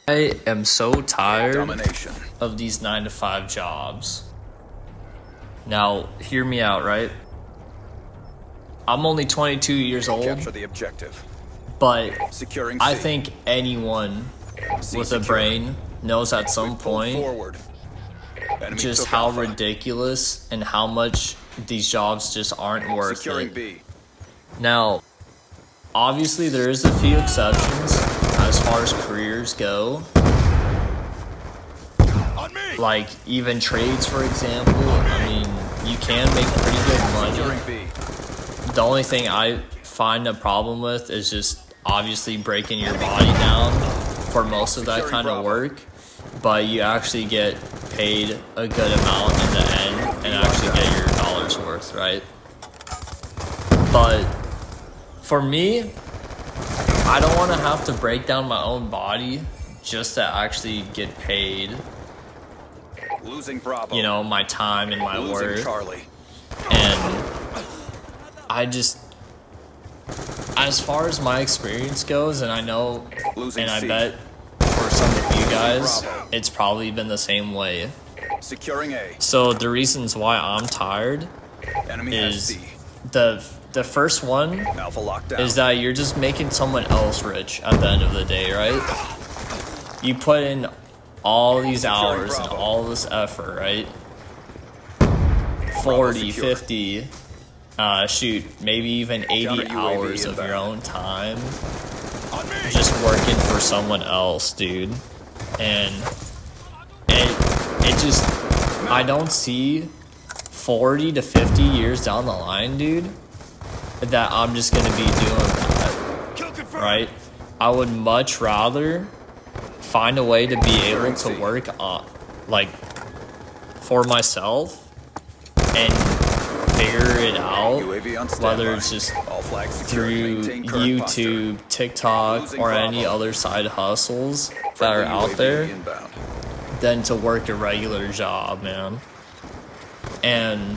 I am so tired Domination. of these 9 to 5 jobs. Now, hear me out, right? I'm only 22 years old, Capture the objective. but Securing I C. think anyone C with a secure. brain knows at some Pull point forward. Enemy just took how Alpha. ridiculous and how much these jobs just aren't worth Securing it. B. Now, obviously there is a few exceptions as far as careers go. On me. Like even trades, for example. I mean, you can make pretty good Securing money. B. The only thing I find a problem with is just obviously breaking your body down for most of that Securing kind of Bravo. work, but you actually get paid a good amount in the end and actually get your dollars worth, right? But for me, I don't want to have to break down my own body just to actually get paid, Losing Bravo. you know, my time and my Losing worth. Charlie. And I just, as far as my experience goes, and I know, Losing and I C. bet for some of you guys, Bravo. it's probably been the same way. Securing A. So the reasons why I'm tired Enemy has is C. the first one Alpha lockdown. is that you're just making someone else rich at the end of the day, right? You put in all these hours and Bravo. all this effort, right? Bravo 40, secure. 50, shoot, maybe even 80 Counter UAV hours of inbound. your own time On me. just working for someone else, dude. And it just, I don't see 40 to 50 years down the line, dude, that I'm just gonna be doing that, Kill confirmed. right? I would much rather find a way to be able to Currency. work on, like, for myself and figure it out, UAV on standby. whether it's just All flags secured. through Maintain current posture. YouTube, TikTok, Losing or Bravo. any other side hustles that are Friendly out UAV there, inbound. than to work a regular job, man. And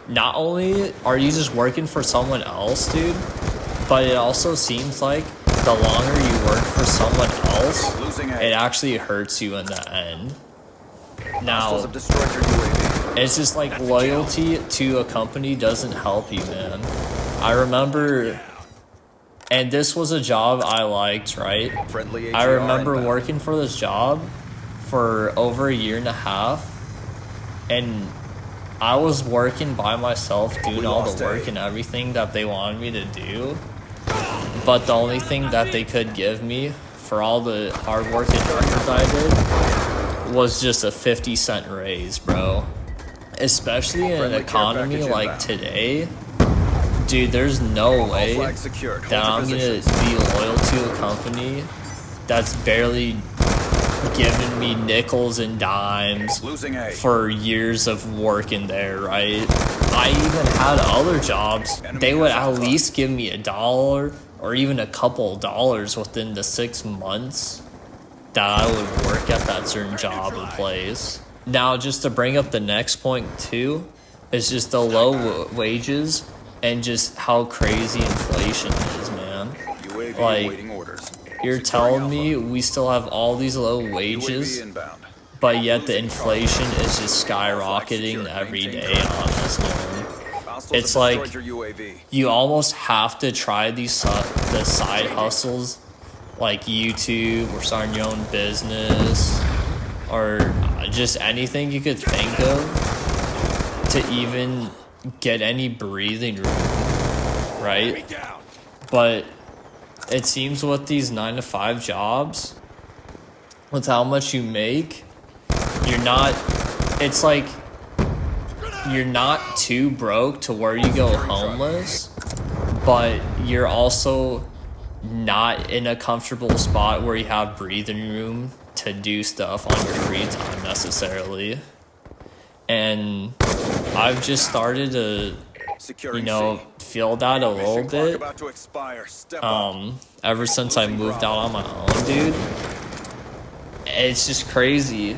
not only are you just working for someone else, dude, but it also seems like the longer you work for someone else, Losing A. it actually hurts you in the end. Hostiles Now, have destroyed your UAV. it's just like loyalty to a company doesn't help you, man. I remember, and this was a job I liked, right? Friendly AGR I remember inbound. working for this job for over a year and a half, and I was working by myself, doing We all lost the work A. and everything that they wanted me to do. But the only thing that they could give me for all the hard work and effort I did was just a 50-cent raise, bro. Especially in an Friendly care economy package like inbound. today, dude, there's no All way flags secured. that Hold I'm your gonna positions. be loyal to a company that's barely giving me nickels and dimes Losing A. for years of working there, right? I even had other jobs. They would at least give me $1 or even a couple dollars within the 6 months that I would work at that certain job or place. Now, just to bring up the next point too, is just the low wages and just how crazy inflation is, man. UAV Like, awaiting orders. You're Securing telling Alpha. me we still have all these low UAV wages, inbound. but yet the inflation is just skyrocketing every day on us, man. Hostiles It's have like destroyed your UAV. you almost have to try the side hustles like YouTube or starting your own business or just anything you could think of to even get any breathing room, right? But it seems with these 9 to 5 jobs, with how much you make, you're not, it's like you're not too broke to where you go homeless, but you're also not in a comfortable spot where you have breathing room to do stuff on your free time necessarily. And I've just started to, Securing you know, C. feel that a little Mission clock bit. about to expire. Step up. Ever since I moved out on my own, dude. It's just crazy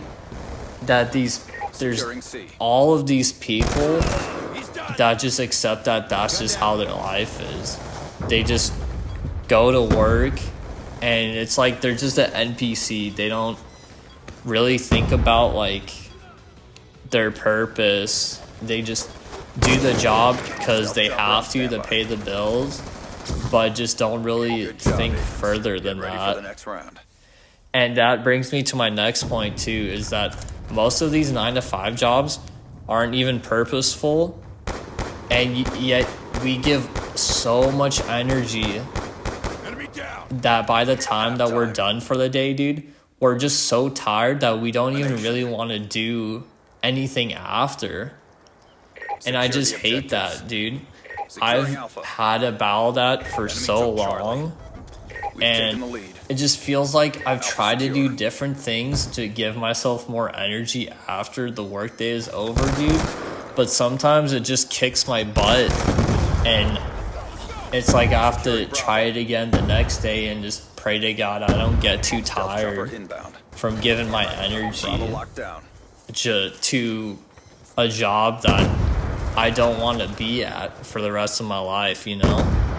that there's Securing C. all of these people that just accept that that's just how their life is. They just go to work and it's like they're just an NPC. They don't really think about like their purpose. They just do the job because they have to pay the bills, but just don't really think further than Ready for that. the next round. And that brings me to my next point too, is that most of these 9-to-5 jobs aren't even purposeful, and yet we give so much energy Enemy down. that by the time that we're done for the day, dude, we're just so tired that we don't even really want to do anything after. And I just hate that, dude. I've had a battle that for so long, and it just feels like I've tried to do different things to give myself more energy after the workday is over, dude. But sometimes it just kicks my butt, and it's like I have to try it again the next day and just pray to God I don't get too tired from giving my energy to a job that I don't want to be at for the rest of my life, you know?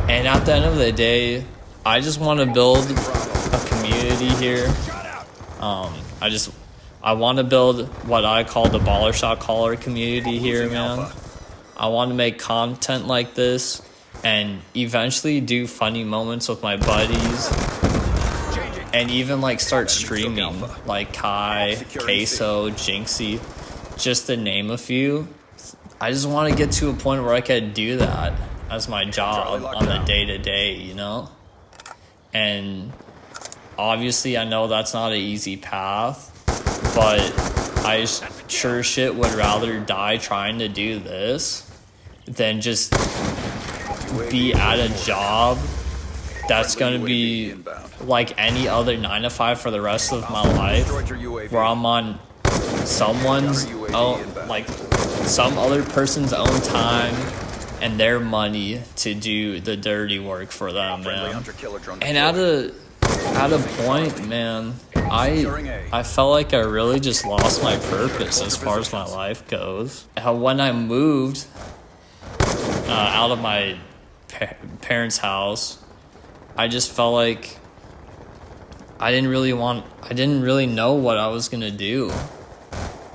And at the end of the day, I just want to build a community here. I want to build what I call the Baller Shot Caller community here, man. I want to make content like this and eventually do funny moments with my buddies, and even like start streaming like Kai, Queso, Jinxie, just to name a few. I just want to get to a point where I can do that as my job on the day-to-day, you know? And obviously I know that's not an easy path, but I sure shit would rather die trying to do this than just be at a job that's going to be like any other 9-to-5 for the rest of my life, where I'm on someone's own, like some other person's own time and their money to do the dirty work for them, man. And at a point, man, I felt like I really just lost my purpose as far as my life goes. When I moved out of my parents' house, I just felt like I didn't really know what I was gonna do,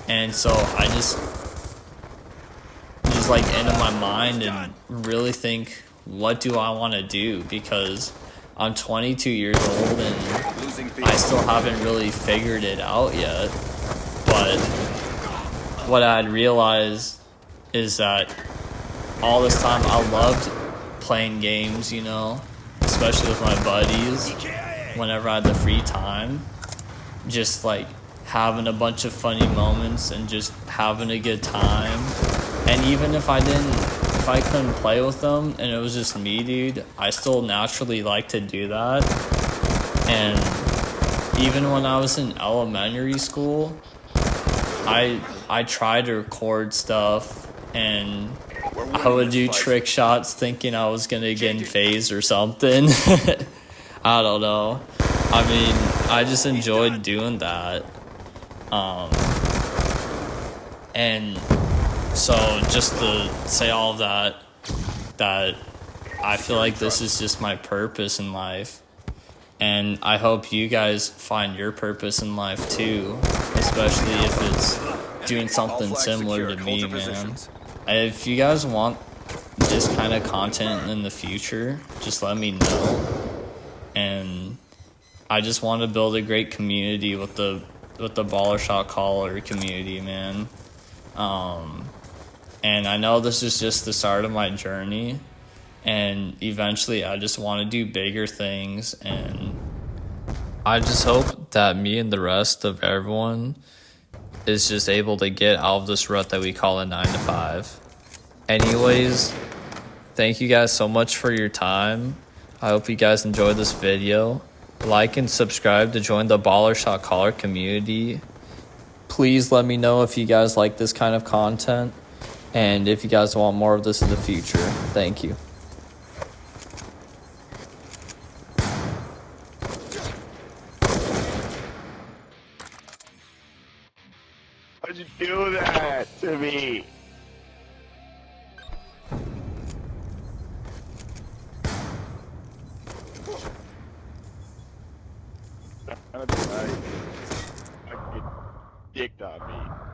and so I just like into my mind and really think, what do I want to do? Because I'm 22 years old and I still haven't really figured it out yet. But what I'd realized is that all this time I loved playing games, you know, especially with my buddies whenever I had the free time, just like having a bunch of funny moments and just having a good time. And even if I couldn't play with them and it was just me, dude, I still naturally like to do that. And even when I was in elementary school, I tried to record stuff, and I would do trick shots thinking I was gonna get in phase or something. I don't know. I mean, I just enjoyed doing that. And so just to say all of that I feel like this is just my purpose in life. And I hope you guys find your purpose in life too, especially if it's doing something similar to me, man. If you guys want this kind of content in the future, just let me know. And I just want to build a great community with the Baller Shot Caller community, man. And I know this is just the start of my journey, and eventually I just want to do bigger things, and I just hope that me and the rest of everyone is just able to get out of this rut that we call a 9-to-5. Anyways, thank you guys so much for your time. I hope you guys enjoyed this video. Like and subscribe to join the Baller Shot Caller community. Please let me know if you guys like this kind of content, and if you guys want more of this in the future. Thank you. Why'd you do that to me? trying to be nice. I get dicked on me.